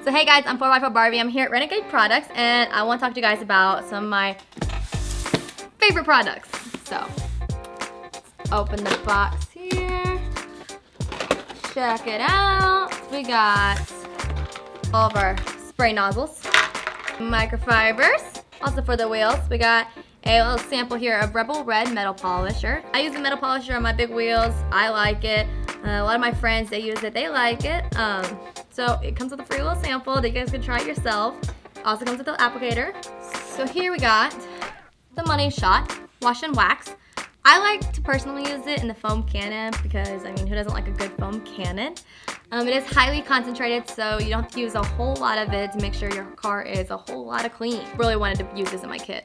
So hey guys, I'm 4x4 Barbie. I'm here at Renegade Products and I want to talk to you guys about some of my favorite products. So, let's open the box here. Check it out. We got all of our spray nozzles, microfibers, also for the wheels. We got a little sample here of Rebel Red metal polisher. I use the metal polisher on my big wheels. I like it. A lot of my friends, they use it. They like it. So it comes with a free little sample that you guys can try it yourself. Also comes with the applicator. So here we got the Money Shot Wash and Wax. I like to personally use it in the foam cannon because, I mean, who doesn't like a good foam cannon? It is highly concentrated, so you don't have to use a whole lot of it to make sure your car is a whole lot of clean. Really wanted to use this in my kit.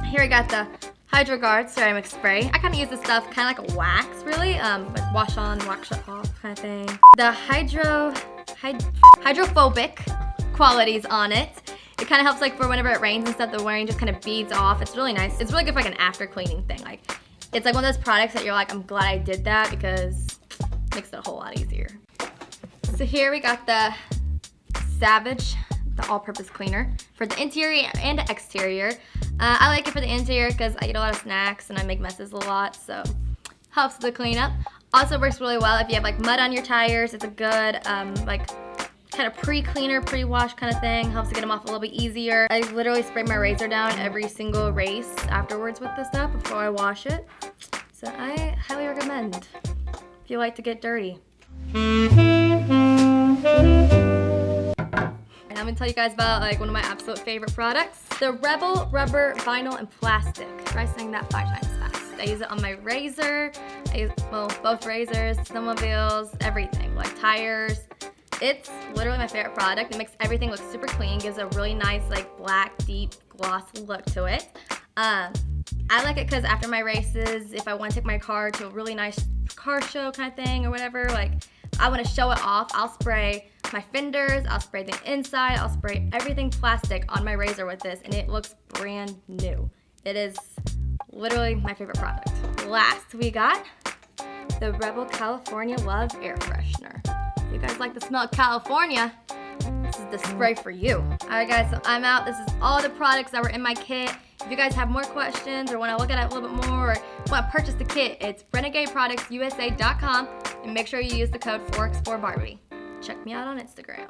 Here we got the Hydro Guard ceramic spray. I kind of use this stuff kind of like a wax, really, like wash on, wax off kind of thing. The hydrophobic qualities on it. It kind of helps like for whenever it rains and stuff, the rain just kind of beads off. It's really nice. It's really good for like an after cleaning thing. Like, it's like one of those products that you're like, I'm glad I did that because it makes it a whole lot easier. So here we got the Savage, the all-purpose cleaner for the interior and the exterior. I like it for the interior because I eat a lot of snacks and I make messes a lot, so helps with the cleanup. Also works really well if you have like mud on your tires. It's a good like kind of pre-cleaner, pre-wash kind of thing. Helps to get them off a little bit easier. I literally spray my razor down every single race afterwards with this stuff before I wash it. So I highly recommend if you like to get dirty. I'm gonna tell you guys about like one of my absolute favorite products, the Rebel Rubber Vinyl and Plastic. Try saying that 5 times fast. I use it on my razor. I use, well, both razors, snowmobiles, everything, like tires. It's literally my favorite product. It makes everything look super clean, gives a really nice like black, deep, glossy look to it. I like it because after my races, if I want to take my car to a really nice car show kind of thing or whatever, like I want to show it off, I'll spray my fenders, I'll spray the inside, I'll spray everything plastic on my razor with this, and it looks brand new. It is literally my favorite product. Last, we got the Rebel California Love Air Freshener. If you guys like the smell of California, this is the spray for you. Alright guys, so I'm out. This is all the products that were in my kit. If you guys have more questions or want to look at it a little bit more or want to purchase the kit, it's renegadeproductsusa.com, and make sure you use the code 4x4 Barbie. Check me out on Instagram.